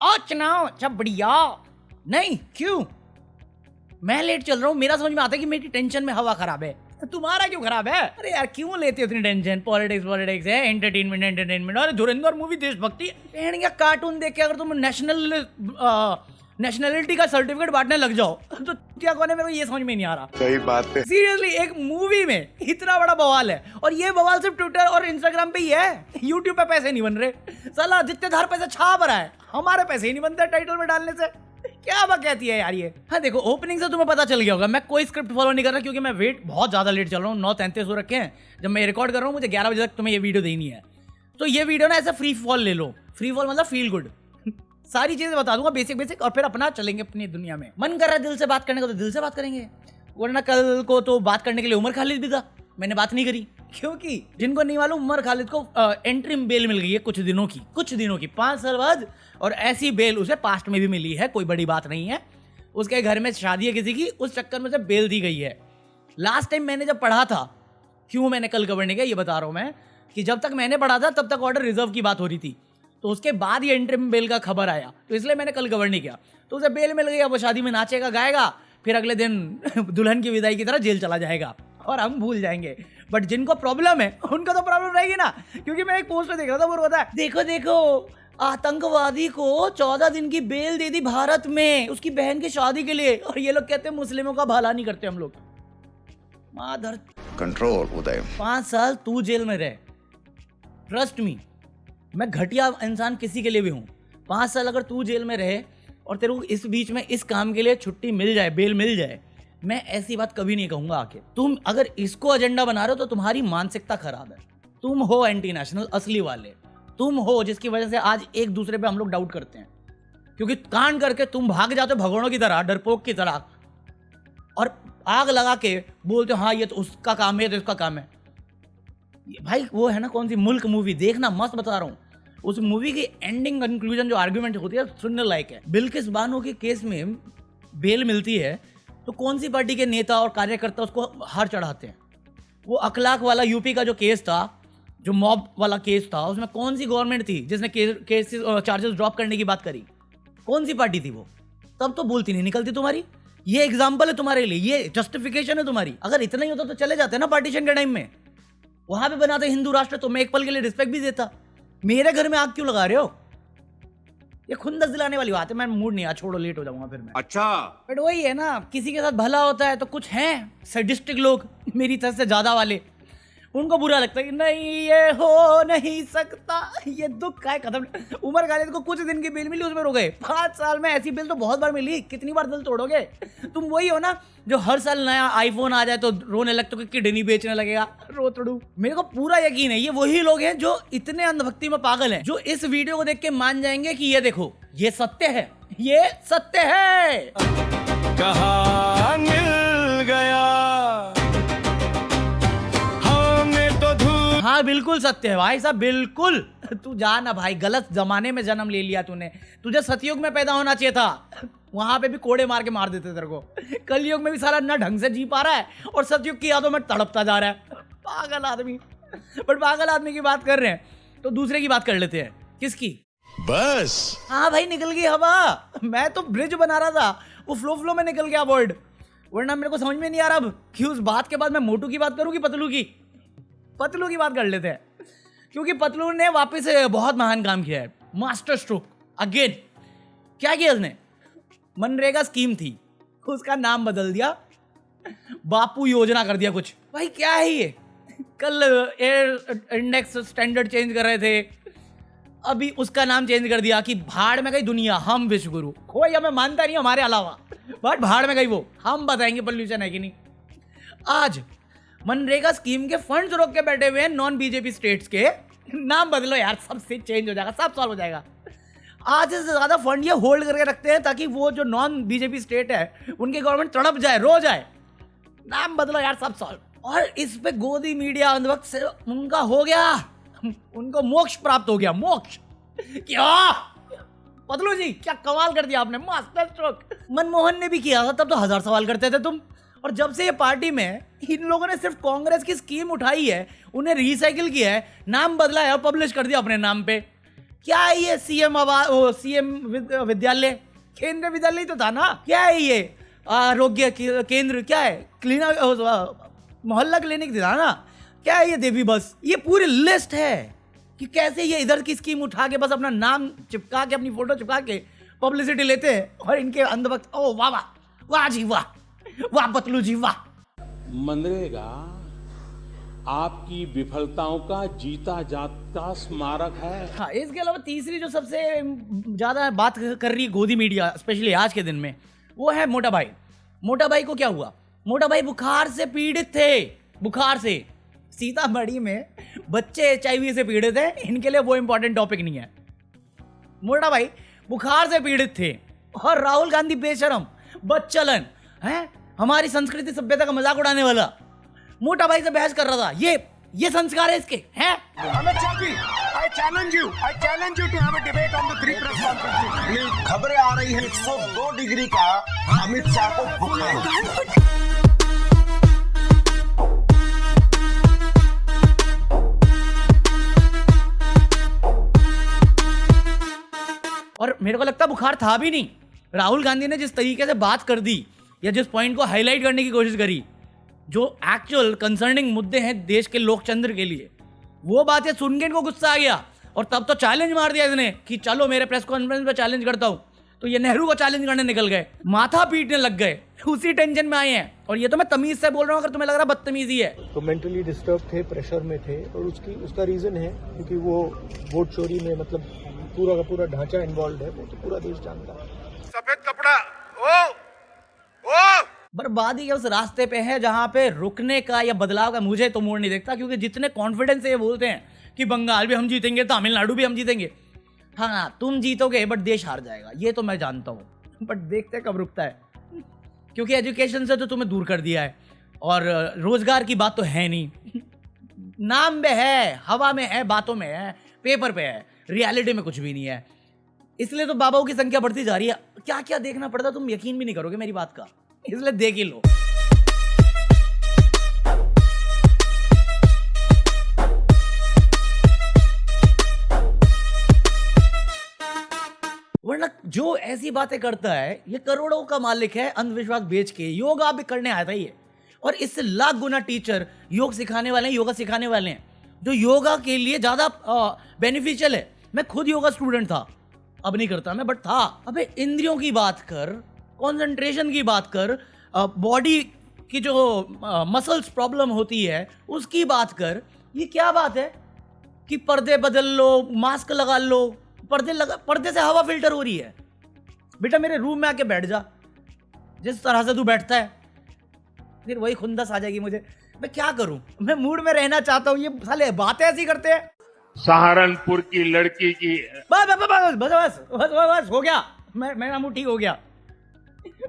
और चुनाव सब बढ़िया। नहीं क्यों? मैं लेट चल रहा हूँ, मेरा समझ में आता है कि मेरी टेंशन में हवा खराब है, तुम्हारा क्यों खराब है? अरे यार क्यों लेते हो इतनी टेंशन? पॉलिटिक्स है, एंटरटेनमेंट और धुरंधर मूवी देशभक्ति। कार्टून देख के अगर तुम नेशनलिटी का सर्टिफिकेट बांटने लग जाओ तो क्या कौन है, मेरे को ये समझ में नहीं आ रहा। सही बात है। सीरियसली एक मूवी में इतना बड़ा बवाल है, और ये बवाल सिर्फ ट्विटर और इंस्टाग्राम पे ही है। यूट्यूब पे पैसे नहीं बन रहे, साला जितने धार पैसे छाप रहा है, हमारे पैसे ही नहीं बनते टाइटल में डालने से। क्या बात कहती है यार ये। हाँ देखो, ओपनिंग से तुम्हें पता चल गया होगा मैं कोई स्क्रिप्ट फॉलो नहीं कर रहा, क्योंकि मैं बहुत ज्यादा लेट चल रहा हूँ। 9:33 हो रखे हैं जब मैं रिकॉर्ड कर रहा हूँ, मुझे 11 बजे तक तुम्हें ये वीडियो देनी है। तो ये वीडियो ना ऐसा फ्री फॉल ले लो, फ्री फॉल मतलब फील गुड। सारी चीजें बता दूंगा बेसिक, और फिर अपना चलेंगे अपनी दुनिया में। मन कर रहा है दिल से बात करने का तो दिल से बात करेंगे, वरना कल को तो बात करने के लिए उमर खालिद भी था, मैंने बात नहीं करी। क्योंकि जिनको नहीं मालूम, उमर खालिद को एंट्रीम बेल मिल गई है कुछ दिनों की 5 साल बाद, और ऐसी बेल उसे पास्ट में भी मिली है, कोई बड़ी बात नहीं है। उसके घर में शादी है किसी की, उस चक्कर में से बेल दी गई है। लास्ट टाइम मैंने जब पढ़ा था, क्यों मैंने कल कवर नहीं किया ये बता रहा हूं मैं, कि जब तक मैंने पढ़ा था तब तक ऑर्डर रिजर्व की बात हो रही थी, तो उसके बाद ये एंट्रीम बेल का खबर आया, तो इसलिए मैंने कल कवर नहीं किया। तो उसे बेल मिल गई, अब वो शादी में नाचेगा गाएगा, फिर अगले दिन दुल्हन की विदाई की तरह जेल चला जाएगा और हम भूल जाएंगे। बट जिनको प्रॉब्लम है उनको तो प्रॉब्लम रहेगी ना, क्योंकि मैं एक पोस्ट में देख रहा था, वो बताया देखो आतंकवादी को 14 दिन की बेल दे दी भारत में उसकी बहन की शादी के लिए, और ये लोग कहते हैं मुस्लिमों का भला नहीं करते हम लोग। माधर कंट्रोल उदय। 5 साल तू जेल में रहे, ट्रस्ट मी, मैं घटिया इंसान किसी के लिए भी हूं। 5 साल अगर तू जेल में रहे और तेरे को इस बीच में इस काम के लिए छुट्टी मिल जाए, बेल मिल जाए, मैं ऐसी बात कभी नहीं कहूंगा आके। तुम अगर इसको एजेंडा बना रहे हो तो तुम्हारी मानसिकता खराब है। तुम हो एंटी नेशनल असली वाले, तुम हो जिसकी वजह से आज एक दूसरे पे हम लोग डाउट करते हैं, क्योंकि कांड करके तुम भाग जाते हो भगोड़ों की तरह, डरपोक की तरह, और आग लगा के बोलते हो हाँ ये तो उसका काम है, ये तो इसका काम है। भाई वो है ना कौन सी मुल्क मूवी, देखना मस्त बता रहा हूँ। उस मूवी की एंडिंग कंक्लूजन जो आर्ग्यूमेंट होती है सुनने लायक है। बिल्किस बानो के केस में बेल मिलती है तो कौन सी पार्टी के नेता और कार्यकर्ता उसको हार चढ़ाते हैं? वो अखलाक वाला यूपी का जो केस था, जो मॉब वाला केस था, उसमें कौन सी गवर्नमेंट थी जिसने केस चार्जेस ड्रॉप करने की बात करी? कौन सी पार्टी थी वो? तब तो बोलती नहीं निकलती तुम्हारी। ये एग्जाम्पल है तुम्हारे लिए, ये जस्टिफिकेशन है तुम्हारी। अगर इतना ही होता तो चले जाते ना पार्टीशन के टाइम में, वहां पे बनाते हिंदू राष्ट्र, तो मैं एक पल के लिए रिस्पेक्ट भी देता। मेरे घर में आग क्यों लगा रहे हो? ये खुंदस दिलाने वाली बात है। मैं मूड नहीं, आज छोड़ो, लेट हो जाऊंगा फिर मैं। अच्छा, बट वही है ना, किसी के साथ भला होता है तो कुछ हैं सैडिस्टिक लोग मेरी तरह से ज्यादा वाले, उनको बुरा लगता है कि नहीं ये हो नहीं सकता, ये दुख का है, खत्म। उमर खालिद को कुछ दिन की बेल मिली, उसमें रो गए। 5 साल में ऐसी बेल तो बहुत बार मिली, कितनी बार दिल तोड़ोगे? तुम वही हो ना जो हर साल नया आईफोन आ जाए तो रोने लगते हो कि किडनी बेचने लगेगा। रो तोड़ू। मेरे को पूरा यकीन है ये वही लोग हैं जो इतने अंधभक्ति में पागल हैं, जो इस वीडियो को देख के मान जाएंगे कि ये देखो ये सत्य है, ये सत्य है। कहाँ मिल गया हाँ बिल्कुल सत्य है भाई साहब, बिल्कुल। तू जा ना भाई, गलत जमाने में जन्म ले लिया तूने। तुझे सतयुग में पैदा होना चाहिए था, वहां पे भी कोड़े मार के मार देते तेरे को। कलयुग में भी सारा ना ढंग से जी पा रहा है और सतयुग की यादों में तड़पता जा रहा है, पागल आदमी। बट पागल आदमी की बात कर रहे हैं तो दूसरे की बात कर लेते हैं। किसकी? बस हाँ भाई निकल गई हवा। मैं तो ब्रिज बना रहा था, वो फ्लो में निकल गया वर्ड, वरना मेरे को समझ में नहीं आ रहा अब कि उस बात के बाद मैं मोटू की बात करूँ कि पतलू की बात कर लेते हैं, क्योंकि पतलू ने वापस से बहुत महान काम किया है। Master stroke again. क्या किया उसने? मनरेगा स्कीम थी, उसका नाम बदल दिया, बापू योजना कर दिया कुछ। भाई क्या है ये? कल एयर इंडेक्स स्टैंडर्ड चेंज कर रहे थे, अभी उसका नाम चेंज कर दिया कि भाड़ में गई दुनिया, हम विश्व गुरु। कोई हमें मानता नहीं हमारे अलावा, बट भाड़ में गई वो, हम बताएंगे पोल्यूशन है कि नहीं। आज मनरेगा स्कीम के फंड्स रोक के बैठे हुए हैं नॉन बीजेपी स्टेट्स के। नाम बदलो यार, सब से चेंज हो जाएगा, सब सॉल्व हो जाएगा। आज से ज्यादा फंड ये होल्ड करके रखते हैं ताकि वो जो नॉन बीजेपी स्टेट है उनकी गवर्नमेंट तड़प जाए, रो जाए। नाम बदलो यार, सब सॉल्व। और इस पे गोदी मीडिया अंधभक्त से उनका हो गया, उनको मोक्ष प्राप्त हो गया। मोक्ष क्या पतलू जी, क्या कमाल कर दिया आपने, मास्टर स्ट्रोक। मनमोहन ने भी किया था, तब तो 1000 सवाल करते थे तुम। और जब से ये पार्टी में इन लोगों ने सिर्फ कांग्रेस की स्कीम उठाई है, उन्हें रिसाइकिल किया है, नाम बदला है और पब्लिश कर दिया अपने नाम पे। क्या है ये सीएम आवास, वो सीएम विद्यालय, केंद्रीय विद्यालय तो था ना, क्या है ये आरोग्य केंद्र, क्या है क्लिनिक, मोहल्ला क्लिनिक था ना, क्या है ये देवी बस। ये पूरी लिस्ट है कि कैसे ये इधर की स्कीम उठा के बस अपना नाम चिपका के, अपनी फोटो चिपका के पब्लिसिटी लेते हैं, और इनके अंधभक्त, ओ वाह वाह, वाह जी वाह, वाह पतलू जी वाह। मनरेगा आपकी विफलताओं का जीता जागता स्मारक है। हाँ, इसके अलावा तीसरी जो सबसे ज्यादा बात कर रही है गोदी मीडिया, स्पेशली आज के दिन में, वो है मोटा भाई। मोटा भाई को क्या हुआ? मोटा भाई बुखार से पीड़ित थे, बुखार से। सीतामढ़ी में बच्चे HIV से पीड़ित हैं, इनके लिए वो इंपॉर्टेंट टॉपिक नहीं है। मोटा भाई बुखार से पीड़ित थे, और राहुल गांधी बेशरम बदचलन है, हमारी संस्कृति सभ्यता का मजाक उड़ाने वाला मोटा भाई से बहस कर रहा था। ये संस्कार है इसके, हैं? I challenge you to have a debate on the 3 press conferences. खबरें आ रही है 102 डिग्री का अमित शाह को बुखार। और मेरे को लगता बुखार था भी नहीं। राहुल गांधी ने जिस तरीके से बात कर दी, या जिस पॉइंट को हाईलाइट करने की कोशिश करी, जो एक्चुअल कंसर्निंग मुद्दे हैं देश के लोकतंत्र के लिए, वो बातें सुन के इनको गुस्सा आ गया, और तब तो चैलेंज मार दिया इसने कि चलो मेरे प्रेस कॉन्फ्रेंस पे चैलेंज करता हूं। तो ये नेहरू को चैलेंज करने निकल गए, माथा पीटने लग गए, उसी टेंशन में आए हैं। और ये तो मैं तमीज से बोल रहा हूं, अगर तुम्हें लग रहा बदतमीजी है तो मेंटली डिस्टर्ब थे, प्रेशर में थे, और उसका रीजन है क्योंकि वो वोट चोरी में मतलब पूरा का पूरा ढांचा इन्वॉल्व है, वो तो पूरा देश जानता है। सफेद कपड़ा, ओ बर्बादी के उस रास्ते पे है जहां पे रुकने का या बदलाव का मुझे तो मोड़ नहीं देखता, क्योंकि जितने कॉन्फिडेंस से ये बोलते हैं कि बंगाल भी हम जीतेंगे, तमिलनाडु भी हम जीतेंगे, हाँ तुम जीतोगे बट देश हार जाएगा, ये तो मैं जानता हूँ, बट देखते कब रुकता है। क्योंकि एजुकेशन से तो तुम्हें दूर कर दिया है, और रोजगार की बात तो है नहीं, नाम में है, हवा में है, बातों में है, पेपर पे है, रियलिटी में कुछ भी नहीं है। इसलिए तो बाबाओं की संख्या बढ़ती जा रही है। क्या क्या देखना पड़ता तुम यकीन भी नहीं करोगे मेरी बात का, इसलिए देख ही लो। वरना जो ऐसी बातें करता है, ये करोड़ों का मालिक है अंधविश्वास बेच के, योगा भी करने आता ही है, और इससे लाख गुना टीचर योग सिखाने वाले हैं, योगा सिखाने वाले हैं, जो योगा के लिए ज्यादा बेनिफिशियल है। मैं खुद योगा स्टूडेंट था, अब नहीं करता मैं, बट था। अबे इंद्रियों की बात कर, कंसंट्रेशन की बात कर, बॉडी की जो मसल्स प्रॉब्लम होती है उसकी बात कर। ये क्या बात है कि पर्दे बदल लो, मास्क लगा लो, पर्दे से हवा फिल्टर हो रही है। बेटा मेरे रूम में आके बैठ जा, जिस तरह से तू बैठता है, फिर वही खुंदस आ जाएगी मुझे। मैं क्या करूं, मैं मूड में रहना चाहता हूं, ये साले बातें ऐसी करते हैं। सहारनपुर की लड़की की बस बस बस बस बस बस बस हो गया, मेरा मुंह ठीक हो गया।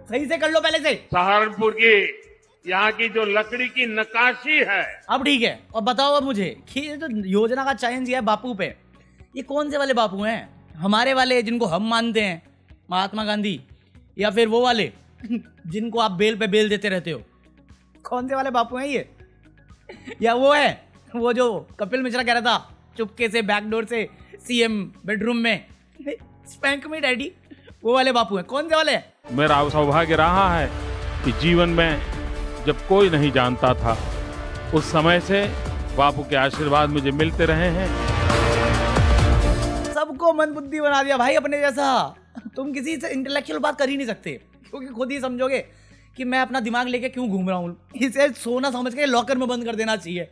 सही से कर लो पहले से। सहारनपुर की यहाँ की जो लकड़ी की नक्काशी है, अब ठीक है। और बताओ अब मुझे कि ये जो योजना का चयन किया है बापू पे, ये कौन से वाले बापू हैं? हमारे वाले जिनको हम मानते हैं, महात्मा गांधी, या फिर वो वाले जिनको आप बेल पे बेल देते रहते हो? कौन से वाले बापू हैं ये? या वो है वो जो कपिल मिश्रा कह रहा था चुपके से बैकडोर से सीएम बेडरूम में स्पैंक में डैडी, वो वाले बापू हैं? कौन से वाले हैं? मेरा सौभाग्य रहा है कि जीवन में जब कोई नहीं जानता था, उस समय से बापू के आशीर्वाद मुझे मिलते रहे हैं। सबको मंदबुद्धि बना दिया भाई अपने जैसा। तुम किसी से इंटेलेक्चुअल बात कर ही नहीं सकते, क्योंकि खुद ही समझोगे कि मैं अपना दिमाग लेके क्यों घूम रहा हूँ। इसे सोना समझ के लॉकर में बंद कर देना चाहिए।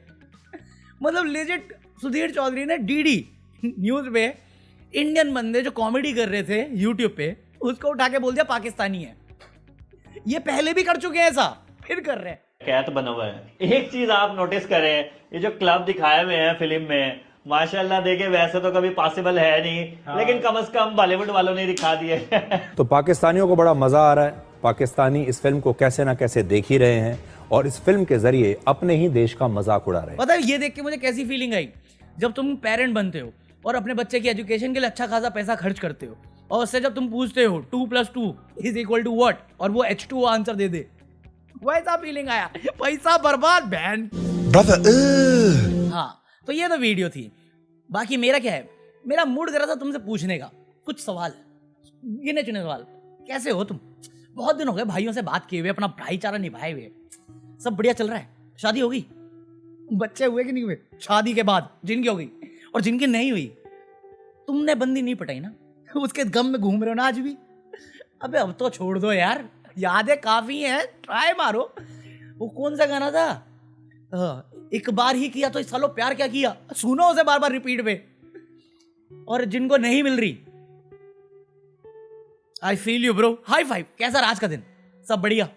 मतलब लेजिट सुधीर चौधरी ने डीडी न्यूज पे इंडियन बंदे जो कॉमेडी कर रहे थे यूट्यूब पे, उसको उठा के बोल दिया पाकिस्तानी है। ये पहले भी कर चुके हैं ऐसा, फिर कर रहे हैं। कैद बना हुआ है। एक चीज आप नोटिस करें, ये जो क्लब दिखाए हुए हैं फिल्म में, माशाल्लाह देखे वैसे तो कभी पॉसिबल है नहीं, लेकिन कम से कम बॉलीवुड वालों ने दिखा दिए। तो पाकिस्तानियों को बड़ा मजा आ रहा है। पाकिस्तानी इस फिल्म को कैसे ना कैसे देख ही रहे हैं, और इस फिल्म के जरिए अपने ही देश का मजाक उड़ा रहे हैं। पता है ये देख के मुझे कैसी फीलिंग आई, जब तुम पेरेंट बनते हो और अपने बच्चे की एजुकेशन के लिए अच्छा खासा पैसा खर्च करते हो, और उससे जब तुम पूछते हो 2 + 2 = what, और वो H2O आंसर दे दे, वैसा फीलिंग आया। पैसा बर्बाद बहन। Brother, हाँ, तो ये तो वीडियो थी। बाकी मेरा क्या है, मेरा मूड कर रहा था तुमसे पूछने का कुछ सवाल, गिने चुने सवाल। कैसे हो तुम? बहुत दिन हो गए भाइयों से बात किए हुए, अपना भाईचारा निभाए हुए। सब बढ़िया चल रहा है? शादी होगी? बच्चे हुए कि नहीं हुए? शादी के बाद जिनकी हो गई और जिनकी नहीं हुई, तुमने बंदी नहीं पटाई ना, उसके गम में घूम रहे हो ना आज भी। अबे अब तो छोड़ दो यार, यादें काफी हैं, ट्राई मारो। वो कौन सा गाना था, एक बार ही किया तो इस सालों प्यार क्या किया, सुनो उसे बार बार रिपीट पे। और जिनको नहीं मिल रही, I feel you bro, high five. कैसा रहा आज का दिन? सब बढ़िया?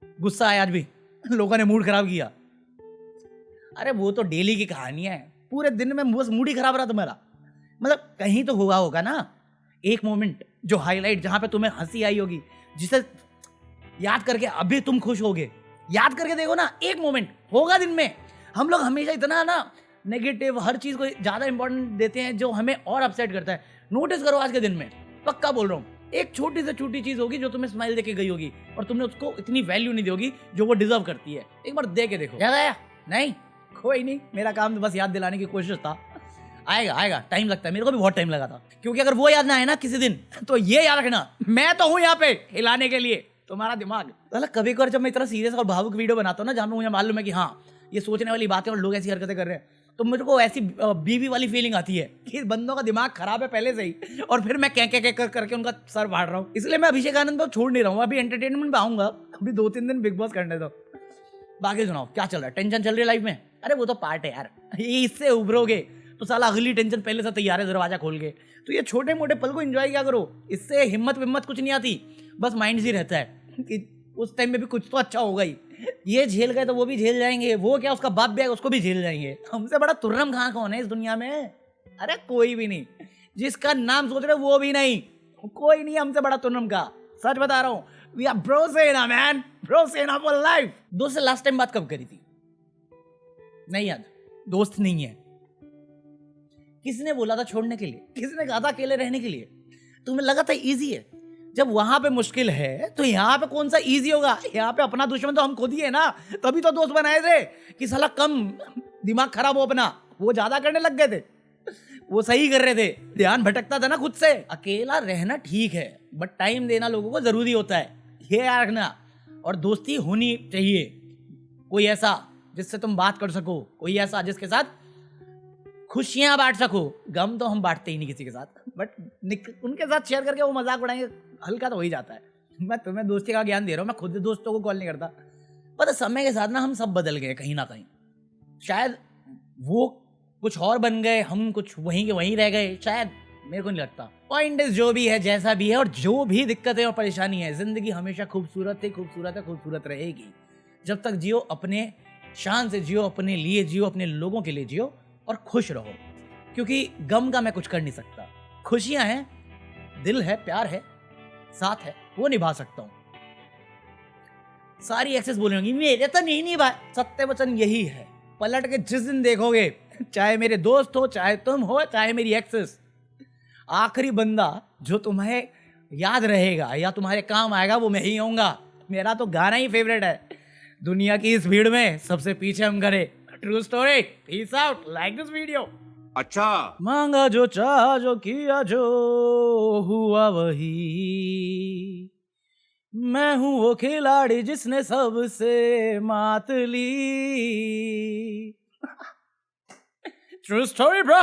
गुस्सा आया आज भी? लोगों ने मूड खराब किया? अरे वो तो डेली की कहानी है, पूरे दिन में बस मूड ही खराब रहा तुम्हारा। मतलब कहीं तो हुआ होगा ना एक मोमेंट जो हाईलाइट, जहां पे तुम्हें हंसी आई होगी, जिसे याद करके अभी तुम खुश होगे। याद करके देखो ना, एक मोमेंट होगा दिन में। हम लोग हमेशा इतना ना नेगेटिव, हर चीज को ज्यादा इंपॉर्टेंट देते हैं जो हमें और अपसेट करता है। नोटिस करो आज के दिन में, पक्का बोल रहा हूँ, एक छोटी से छोटी चीज होगी जो तुम्हें स्माइल देके गई होगी और तुमने उसको इतनी वैल्यू नहीं दोगी जो वो डिजर्व करती है। एक बार दे के देखो। याद आया? नहीं, कोई नहीं, मेरा काम तो बस याद दिलाने की कोशिश था। आएगा आएगा, टाइम लगता है, मेरे को भी बहुत टाइम लगा था। क्योंकि अगर वो याद ना आए ना किसी दिन, तो ये याद रखना, मैं तो हूं यहाँ पे हिलाने के लिए तुम्हारा दिमाग। मतलब कभी कभार जब मैं इतना सीरियस और भावुक वीडियो बनाता हूँ ना, जहाँ पे मुझे मालूम है कि हाँ ये सोचने वाली बात है और लोग ऐसी हरकतें कर रहे हैं, तो मुझे को ऐसी बीवी वाली फीलिंग आती है कि बंदों का दिमाग खराब है पहले से ही, और फिर मैं क्या करके उनका सर फाड़ रहा हूँ। इसलिए मैं अभिषेक आनंद को छोड़ नहीं रहा हूँ, अभी एंटरटेनमेंट पे आऊंगा, अभी 2-3 दिन बिग बॉस करने दो। बाकी सुनाओ, क्या चल रहा है? टेंशन चल रही है लाइफ में? अरे वो तो पार्ट है यार, ये इससे उभरोगे तो साला अगली टेंशन पहले से तैयार है, दरवाजा खोल के। तो ये छोटे मोटे पल को एंजॉय क्या करो, इससे हिम्मत विम्मत कुछ नहीं आती, बस माइंड ही रहता है कि उस टाइम में भी कुछ तो अच्छा होगा ही। ये झेल गए तो वो भी झेल जाएंगे, वो क्या उसका बाप भी आएगा उसको भी झेल जाएंगे। हमसे बड़ा तुर्रम कहाँ कौन है इस दुनिया में? अरे कोई भी नहीं, जिसका नाम सोच रहे वो भी नहीं, कोई नहीं हमसे बड़ा तुर्रम का, सच बता रहा हूँ। वी आर ब्रो सेना मैन, ब्रो सेना फॉर लाइफ। दोस्त से लास्ट टाइम बात कब करी थी? नहीं याद, दोस्त नहीं है। किसने बोला था छोड़ने के लिए? किसने कहा था अकेले रहने के लिए? तुम्हें लगा था इजी है? जब वहां पे मुश्किल है तो यहाँ पे कौन सा इजी होगा? यहाँ पे अपना दुश्मन तो हम खुद ही है ना, तभी तो दोस्त बनाए थे कि साला कम दिमाग खराब हो अपना। वो ज्यादा करने लग गए थे, वो सही कर रहे थे, ध्यान भटकता था ना खुद से। अकेला रहना ठीक है, बट टाइम देना लोगों को जरूरी होता है, ये याद रखना। और दोस्ती होनी चाहिए कोई ऐसा जिससे तुम बात कर सको, कोई ऐसा जिसके साथ खुशियां बांट सको। गम तो हम बांटते ही नहीं किसी के साथ, बट उनके साथ शेयर करके वो मजाक उड़ाएंगे, हल्का तो हो ही जाता है। मैं तुम्हें दोस्ती का ज्ञान दे रहा हूँ, मैं खुद दोस्तों को कॉल नहीं करता। पता समय के साथ ना हम सब बदल गए कहीं ना कहीं, शायद वो कुछ और बन गए, हम कुछ वहीं के वहीं रह गए, शायद, मेरे को नहीं लगता। पॉइंट इज जो भी है, जैसा भी है, और जो भी दिक्कतें और परेशानी है, जिंदगी हमेशा खूबसूरत है, खूबसूरत है, खूबसूरत रहेगी। जब तक जियो अपने शान से जियो, अपने लिए जियो, अपने लोगों के लिए जियो और खुश रहो। क्योंकि गम का मैं कुछ कर नहीं सकता, खुशियां हैं, दिल है, प्यार है, साथ है, वो निभा सकता हूं। सारी एक्सेस बोले होंगी मेरे तो नहीं निभा, सत्य वचन यही है। पलट के जिस दिन देखोगे, चाहे मेरे दोस्त हो, चाहे तुम हो, चाहे मेरी एक्सेस, आखिरी बंदा जो तुम्हें याद रहेगा या तुम्हारे काम आएगा वो मैं ही होऊंगा। मेरा तो गाना ही फेवरेट है, दुनिया की इस भीड़ में सबसे पीछे हम खड़े। True story, peace out, like this video. अच्छा, मांगा जो चाहा जो किया जो हुआ वही, मैं हूं वो खिलाड़ी जिसने सबसे मात ली। True story bro.